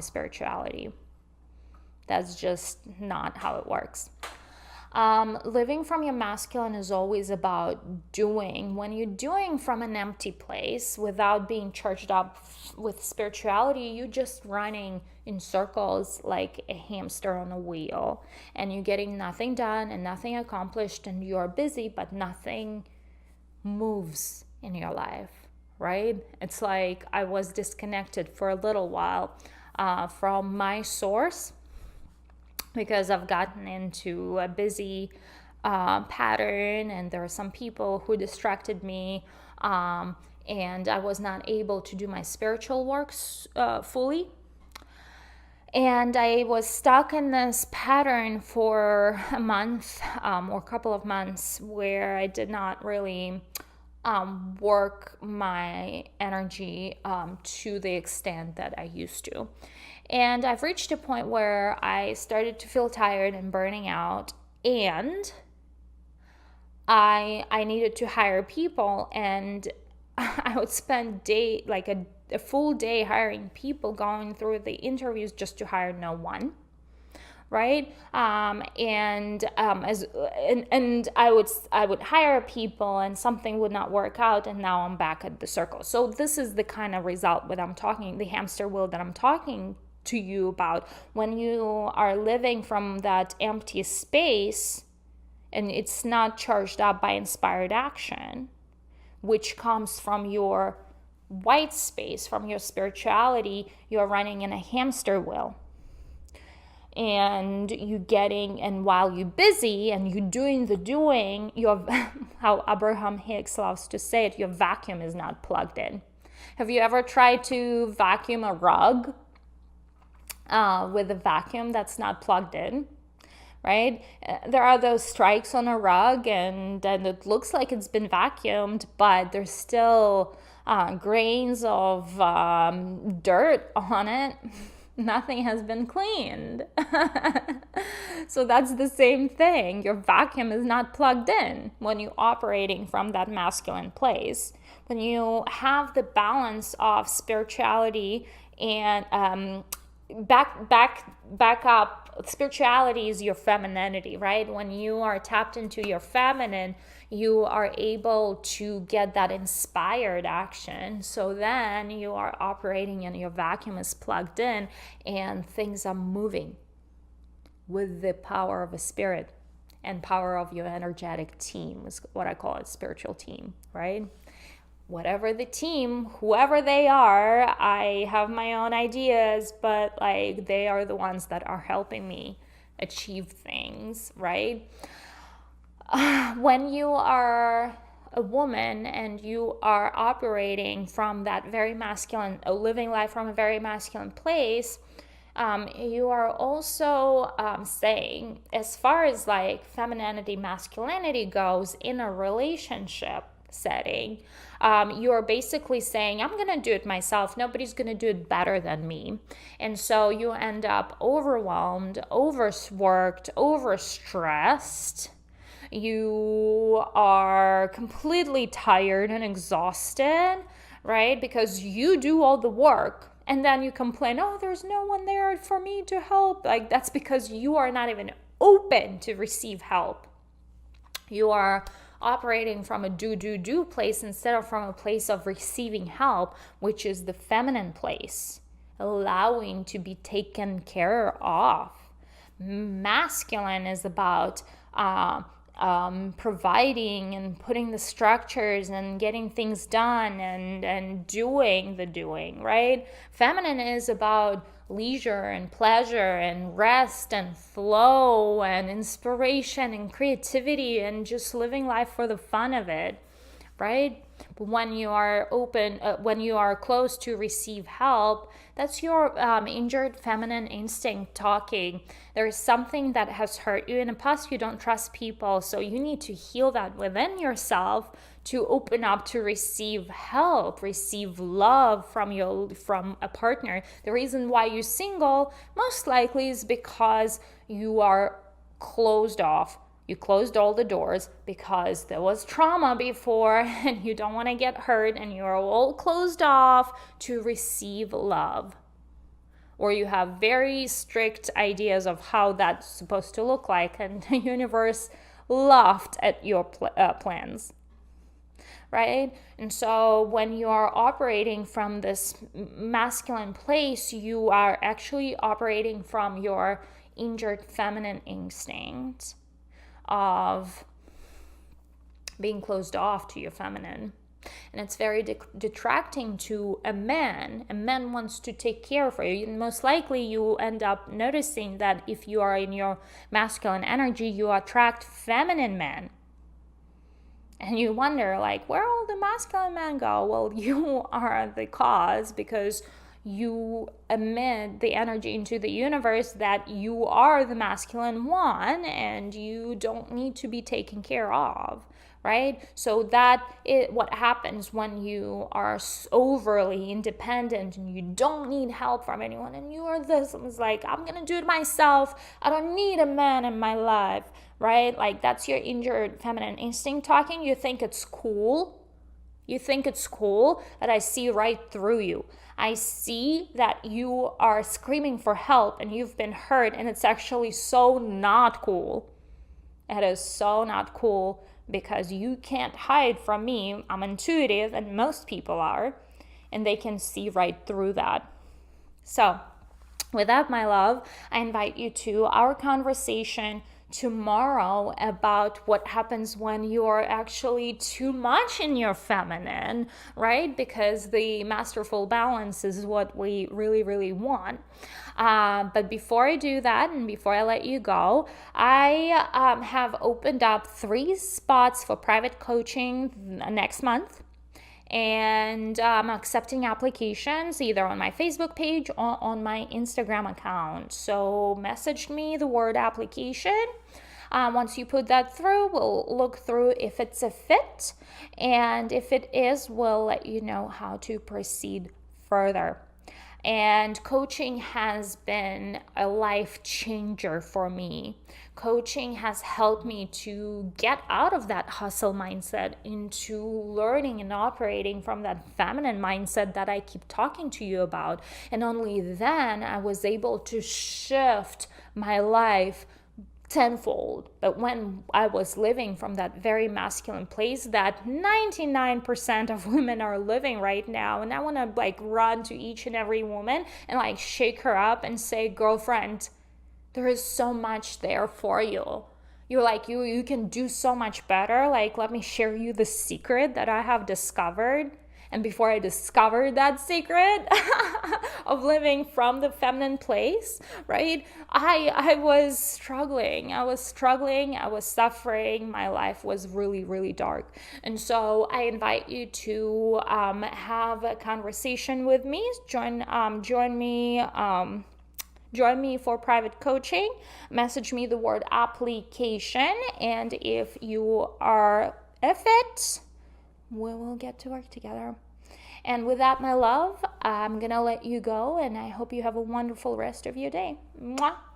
spirituality. That's just not how it works. Living from your masculine is always about doing. When you're doing from an empty place without being charged up with spirituality, you're just running in circles like a hamster on a wheel, and you're getting nothing done and nothing accomplished, and you're busy, but nothing moves in your life, right? It's like I was disconnected for a little while from my source, because I've gotten into a busy pattern, and there are some people who distracted me, and I was not able to do my spiritual works fully. And I was stuck in this pattern for a month or a couple of months where I did not really work my energy to the extent that I used to. And I've reached a point where I started to feel tired and burning out, and I needed to hire people, and I would spend a full day hiring people, going through the interviews just to hire no one, right? And I would hire people, and something would not work out, and now I'm back at the circle. So this is the kind of result that I'm talking, the hamster wheel that I'm talking to you about. When you are living from that empty space and it's not charged up by inspired action, which comes from your white space, from your spirituality, you're running in a hamster wheel. And while you're busy and you're doing the doing, how Abraham Hicks loves to say it, your vacuum is not plugged in. Have you ever tried to vacuum a rug with a vacuum that's not plugged in? Right? There are those strikes on a rug, and it looks like it's been vacuumed, but there's still grains of dirt on it. Nothing has been cleaned. So that's the same thing. Your vacuum is not plugged in when you're operating from that masculine place. When you have the balance of spirituality and back up, spirituality is your femininity, right? When you are tapped into your feminine, you are able to get that inspired action. So then you are operating and your vacuum is plugged in and things are moving with the power of a spirit and power of your energetic team, is what I call it, spiritual team, right? Whatever the team, whoever they are, I have my own ideas, but they are the ones that are helping me achieve things, right? When you are a woman and you are operating from that very masculine, living life from a very masculine place, you are also saying, as far as femininity, masculinity goes in a relationship setting, you are basically saying, I'm going to do it myself. Nobody's going to do it better than me. And so you end up overwhelmed, overworked, overstressed. You are completely tired and exhausted, right? Because you do all the work. And then you complain, oh, there's no one there for me to help. That's because you are not even open to receive help. You are operating from a do place instead of from a place of receiving help, which is the feminine place, allowing to be taken care of. Masculine is about providing and putting the structures and getting things done and doing the doing, right? Feminine is about leisure and pleasure and rest and flow and inspiration and creativity and just living life for the fun of it, right? But when you are open, when you are close to receive help, that's your injured feminine instinct talking. There is something that has hurt you in the past. You don't trust people, so you need to heal that within yourself to open up to receive help, receive love from a partner. The reason why you're single most likely is because you are closed off. You closed all the doors because there was trauma before and you don't want to get hurt, and you're all closed off to receive love. or you have very strict ideas of how that's supposed to look like, and the universe laughed at your plans, right? And so when you are operating from this masculine place, you are actually operating from your injured feminine instinct of being closed off to your feminine. And it's very detracting to a man. A man wants to take care of you. Most likely you end up noticing that if you are in your masculine energy, you attract feminine men. And you wonder, like, where all the masculine men go? Well, you are the cause, because you emit the energy into the universe that you are the masculine one and you don't need to be taken care of, right? So that is what happens when you are overly independent and you don't need help from anyone, and you are this, it's like, I'm gonna do it myself, I don't need a man in my life, right? Like, that's your injured feminine instinct talking. You think it's cool that I see right through you. I see that you are screaming for help and you've been hurt, and it's actually so not cool. It is so not cool, because you can't hide from me. I'm intuitive, and most people are, and they can see right through that. So with that, my love, I invite you to our conversation tomorrow about what happens when you're actually too much in your feminine, right? Because the masterful balance is what we really, really want. But before I do that, and before I let you go, I have opened up 3 spots for private coaching next month. And I'm accepting applications either on my Facebook page or on my Instagram account. So message me the word application. Once you put that through, we'll look through if it's a fit. And if it is, we'll let you know how to proceed further. And coaching has been a life changer for me. Coaching has helped me to get out of that hustle mindset into learning and operating from that feminine mindset that I keep talking to you about. And only then I was able to shift my life tenfold. But when I was living from that very masculine place that 99% of women are living right now, and I want to like run to each and every woman and like shake her up and say, girlfriend, there is so much there for you. You're like, you can do so much better. Like, let me share you the secret that I have discovered. And before I discovered that secret of living from the feminine place, right, I was struggling. I was suffering. My life was really, really dark. And so I invite you to have a conversation with me. Join me for private coaching. Message me the word application. And if you are a fit, we will get to work together. And with that, my love, I'm going to let you go, and I hope you have a wonderful rest of your day. Mwah.